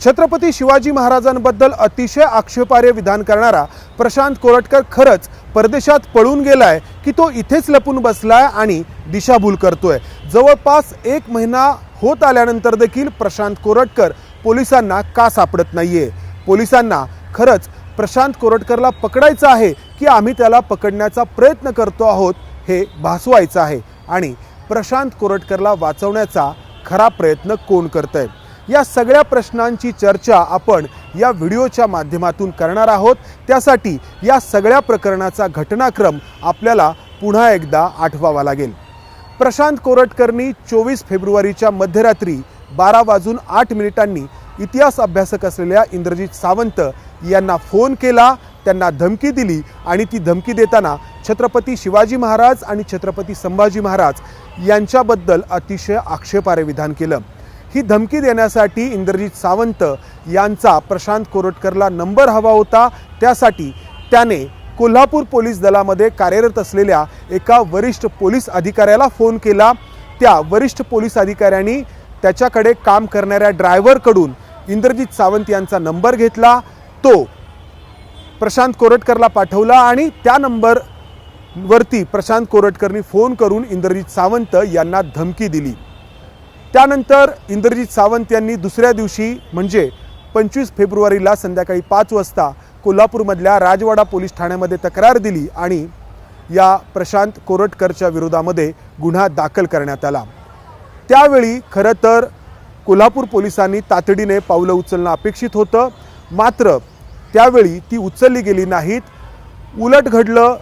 छत्रपती शिवाजी महाराजांबद्दल अतिशय आक्षेपार्ह विधान करणारा प्रशांत कोरटकर खरंच परदेशात पळून गेलाय की तो इथेच लपून बसलाय आणि दिशाभूल करतोय। जवळपास 1 महिना होत आल्यानंतर देखील प्रशांत कोरटकर पोलिसांना का सापडत नाहीये? पोलिसांना खरंच प्रशांत कोरटकरला पकडायचं आहे की आम्ही त्याला पकडण्याचा प्रयत्न करतो आहोत हे भासवायचं आहे आणि प्रशांत कोरटकरला वाचवण्याचा खरा प्रयत्न कोण करतंय? या सगळ्या प्रश्नांची चर्चा आपण या व्हिडिओच्या माध्यमातून करणार आहोत। त्यासाठी या सगळ्या प्रकरणाचा घटनाक्रम आपल्याला पुन्हा एकदा आठवावा लागेल। प्रशांत कोरटकरनी 24 फेब्रुवारीच्या मध्यरात्री 12:08 इतिहास अभ्यासक असलेल्या इंद्रजित सावंत यांना फोन केला, त्यांना धमकी दिली आणि ती धमकी देताना छत्रपती शिवाजी महाराज आणि छत्रपती संभाजी महाराज यांच्याबद्दल अतिशय आक्षेपार्ह विधान केलं। ही धमकी देण्यासाठी इंद्रजित सावंत यांचा प्रशांत कोरटकरला नंबर हवा होता। त्यासाठी त्याने कोल्हापूर पोलीस दलामध्ये कार्यरत असलेल्या एका वरिष्ठ पोलीस अधिकाऱ्याला फोन केला। त्या वरिष्ठ पोलीस अधिकाऱ्यांनी त्याच्याकडे काम करणाऱ्या ड्रायव्हरकडून इंद्रजित सावंत यांचा नंबर घेतला, तो प्रशांत कोरटकरला पाठवला आणि त्या नंबरवरती प्रशांत कोरटकरनी फोन करून इंद्रजित सावंत यांना धमकी दिली। त्यानंतर इंद्रजित सावंत यांनी दुसऱ्या दिवशी म्हणजे 25 फेब्रुवारीला संध्याकाळी 5 वाजता कोल्हापूरमधल्या राजवाडा पोलीस ठाण्यामध्ये तक्रार दिली आणि या प्रशांत कोरटकरच्या विरोधामध्ये गुन्हा दाखल करण्यात आला। त्यावेळी खरं तर कोल्हापूर पोलिसांनी तातडीने पावलं उचलणं अपेक्षित होतं, मात्र त्यावेळी ती उचलली गेली नाहीत। उलट घडलं,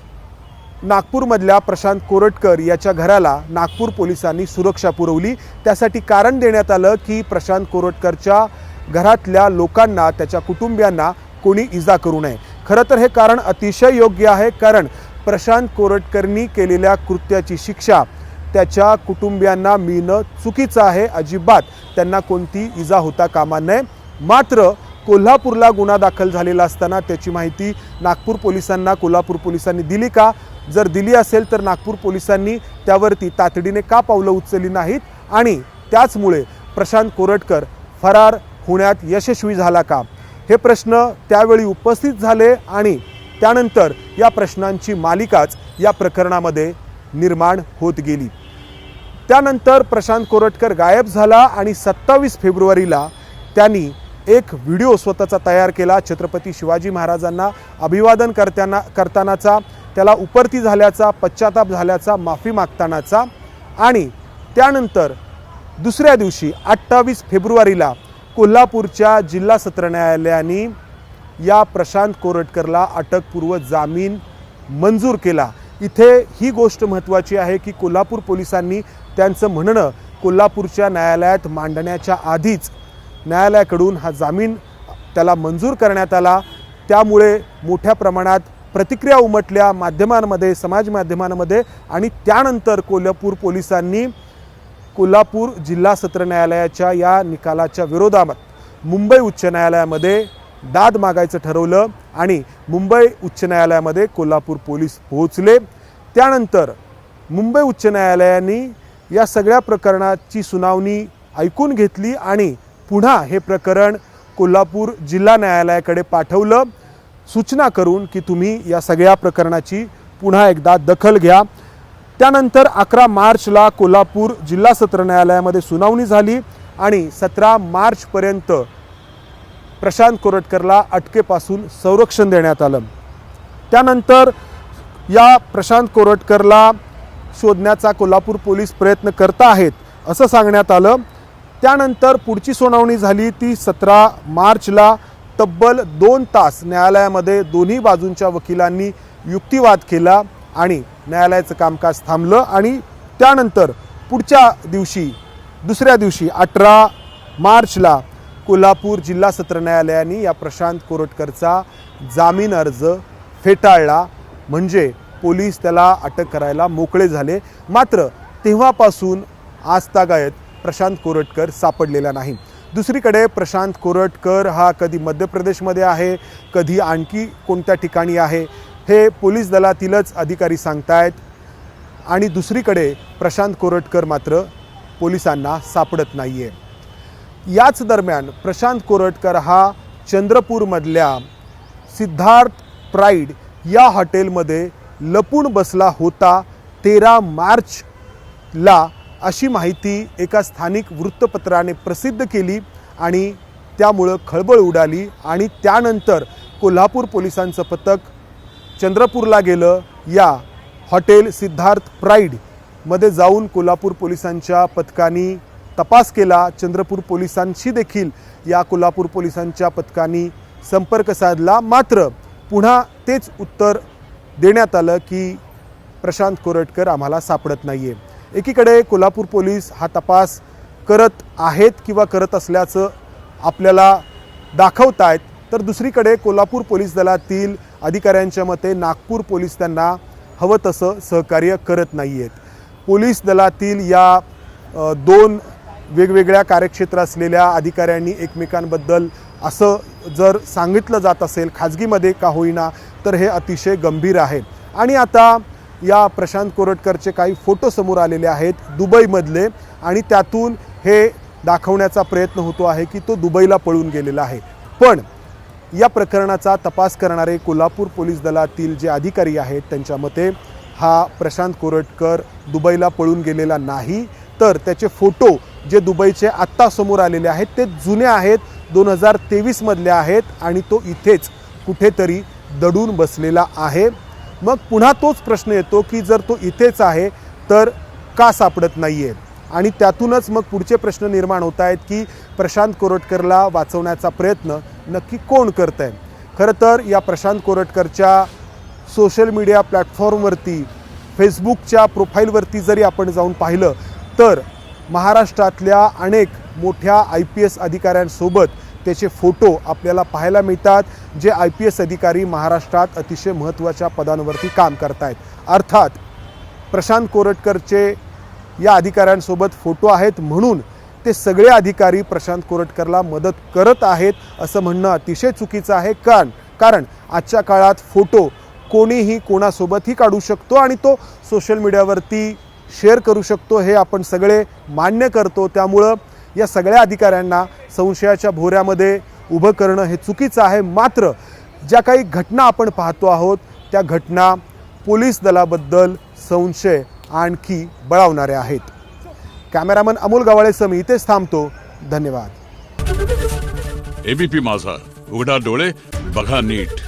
नागपूरमधल्या प्रशांत कोरटकर याच्या घराला नागपूर पोलिसांनी सुरक्षा पुरवली। त्यासाठी कारण देण्यात आलं की प्रशांत कोरटकरच्या घरातल्या लोकांना, त्याच्या कुटुंबियांना कोणी इजा करू नये। खरं तर हे कारण अतिशय योग्य आहे, कारण प्रशांत कोरटकरनी केलेल्या कृत्याची शिक्षा त्याच्या कुटुंबियांना मिळणं चुकीचं आहे। अजिबात त्यांना कोणती इजा होता कामा नये। मात्र कोल्हापूरला गुन्हा दाखल झालेला असताना त्याची माहिती नागपूर पोलिसांना कोल्हापूर पोलिसांनी दिली का? जर दिली असेल तर नागपूर पोलिसांनी त्यावरती तातडीने का पावलं उचलली नाहीत आणि त्याचमुळे प्रशांत कोरटकर फरार होण्यात यशस्वी झाला का? हे प्रश्न त्यावेळी उपस्थित झाले आणि त्यानंतर या प्रश्नांची मालिकाच या प्रकरणामध्ये निर्माण होत गेली। त्यानंतर प्रशांत कोरटकर गायब झाला आणि 27 फेब्रुवारीला त्यांनी एक व्हिडिओ स्वतःचा तयार केला, छत्रपती शिवाजी महाराजांना अभिवादन करतानाचा, त्याला उपरती झाल्याचा, पश्चाताप झाल्याचा, माफी मागतानाचा। आणि त्यानंतर दुसऱ्या दिवशी 28 फेब्रुवारीला कोल्हापूरच्या जिल्हा सत्र न्यायालयाने या प्रशांत कोरटकरला अटकपूर्व जामीन मंजूर केला। इथे ही गोष्ट महत्त्वाची आहे की कोल्हापूर पोलिसांनी त्यांचं म्हणणं कोल्हापूरच्या न्यायालयात मांडण्याच्या आधीच न्यायालयाकडून हा जामीन त्याला मंजूर करण्यात आला। त्यामुळे मोठ्या प्रमाणात प्रतिक्रिया उमटल्या माध्यमांमध्ये, समाज माध्यमांमध्ये आणि त्यानंतर कोल्हापूर पोलिसांनी कोल्हापूर जिल्हा सत्र न्यायालयाच्या या निकालाच्या विरोधात मुंबई उच्च न्यायालयामध्ये दाद मागायचं ठरवलं आणि मुंबई उच्च न्यायालयामध्ये कोल्हापूर पोलीस पोहोचले। त्यानंतर मुंबई उच्च न्यायालयाने या सगळ्या प्रकरणाची सुनावणी ऐकून घेतली आणि पुन्हा हे प्रकरण कोल्हापूर जिल्हा न्यायालयाकडे पाठवलं, सूचना करून की तुम्ही या सगळ्या प्रकरणाची पुन्हा एकदा दखल घ्या। त्यानंतर 11 मार्चला कोल्हापूर जिल्हा सत्र न्यायालयामध्ये सुनावणी झाली आणि 17 मार्चपर्यंत प्रशांत कोरटकरला अटकेपासून संरक्षण देण्यात आलं। त्यानंतर या प्रशांत कोरटकरला शोधण्याचा कोल्हापूर पोलीस प्रयत्न करत आहेत असं सांगण्यात आलं। त्यानंतर पुढची सुनावणी झाली ती 17 मार्चला। तब्बल 2 तास न्यायालयामध्ये दोन्ही बाजूंच्या वकिलांनी युक्तिवाद केला आणि न्यायालयाचं कामकाज थांबलं आणि त्यानंतर पुढच्या दिवशी दुसऱ्या दिवशी 18 मार्चला कोल्हापूर जिल्हा सत्र न्यायालयाने या प्रशांत कोरटकरचा जामीन अर्ज फेटाळला, म्हणजे पोलीस त्याला अटक करायला मोकळे झाले। मात्र तेव्हापासून आजतागायत प्रशांत कोरटकर सापडलेला नाही। दुसरीकडे प्रशांत कोरटकर हा कधी मध्य प्रदेशमध्ये आहे, कधी आणखी कोणत्या ठिकाणी आहे हे पोलीस दलातीलच अधिकारी सांगतायत आणि दुसरीकडे प्रशांत कोरटकर मात्र पोलिसांना सापडत नाहीये। याच दरम्यान प्रशांत कोरटकर हा चंद्रपूरमधल्या सिद्धार्थ प्राईड या हॉटेलमध्ये लपून बसला होता 13 मार्चला, अशी माहिती एका स्थानिक वृत्तपत्राने प्रसिद्ध केली आणि त्यामुळं खळबळ उडाली। आणि त्यानंतर कोल्हापूर पोलिसांचं पथक चंद्रपूरला गेलं। या हॉटेल सिद्धार्थ प्राईडमध्ये जाऊन कोल्हापूर पोलिसांच्या पथकाने तपास केला। चंद्रपूर पोलिसांशी देखील या कोल्हापूर पोलिसांच्या पथकाने संपर्क साधला, मात्र पुन्हा तेच उत्तर देण्यात आलं की प्रशांत कोरटकर आम्हाला सापडत नाही आहे। एकीकडे कोल्हापूर पोलीस हा तपास करत आहेत किंवा करत असल्याचं आपल्याला दाखवत आहेत, तर दुसरीकडे कोल्हापूर पोलीस दलातील अधिकाऱ्यांच्या मते नागपूर पोलीस त्यांना हवं तसं सहकार्य करत नाही आहेत। पोलीस दलातील या दोन वेगवेगळ्या कार्यक्षेत्र असलेल्या अधिकाऱ्यांनी एकमेकांबद्दल असं जर सांगितलं जात असेल खाजगीमध्ये का होईना, तर हे अतिशय गंभीर आहे। आणि आता या प्रशांत कोरटकरचे काही फोटो समोर आलेले आहेत दुबईमधले, आणि त्यातून हे दाखवण्याचा प्रयत्न होतो आहे की तो दुबईला पळून गेलेला आहे। पण या प्रकरणाचा तपास करणारे कोल्हापूर पोलीस दलातील जे अधिकारी आहेत त्यांच्या मते हा प्रशांत कोरटकर दुबईला पळून गेलेला नाही, तर त्याचे फोटो जे दुबईचे आत्ता समोर आलेले आहेत ते जुने आहेत, 2023 मधले आहेत आणि तो इथेच कुठेतरी दडून बसलेला आहे। मग पुन्हा तोच प्रश्न येतो की जर तो इथेच आहे तर का सापडत नाही आहे, आणि त्यातूनच मग पुढचे प्रश्न निर्माण होत आहेत की प्रशांत कोरटकरला वाचवण्याचा प्रयत्न नक्की कोण करत आहे। खरं तर या प्रशांत कोरटकरच्या सोशल मीडिया प्लॅटफॉर्मवरती फेसबुकच्या प्रोफाईलवरती जरी आपण जाऊन पाहिलं तर महाराष्ट्रातल्या अनेक मोठ्या IPS अधिकाऱ्यांसोबत त्याचे फोटो आपल्याला पाहायला मिळतात, जे IPS अधिकारी महाराष्ट्रात अतिशय महत्त्वाच्या पदांवरती काम करत आहेत। अर्थात प्रशांत कोरटकरचे या अधिकाऱ्यांसोबत फोटो आहेत म्हणून ते सगळे अधिकारी प्रशांत कोरटकरला मदत करत आहेत असं म्हणणं अतिशय चुकीचं आहे। कारण आजच्या काळात फोटो कोणीही कोणासोबतही काढू शकतो आणि तो सोशल मीडियावरती शेअर करू शकतो, हे आपण सगळे मान्य करतो। त्यामुळं या सगळ्या अधिकाऱ्यांना संशयाच्या भोऱ्यामध्ये उभं करणं हे चुकीचं आहे। मात्र ज्या काही घटना आपण पाहतो आहोत त्या घटना पोलीस दलाबद्दल संशय आणखी बळावणाऱ्या आहेत। कॅमेरामन अमोल गवाळेसह मी इथेच थांबतो। धन्यवाद। ABP माझा, उघडा डोळे बघा नीट।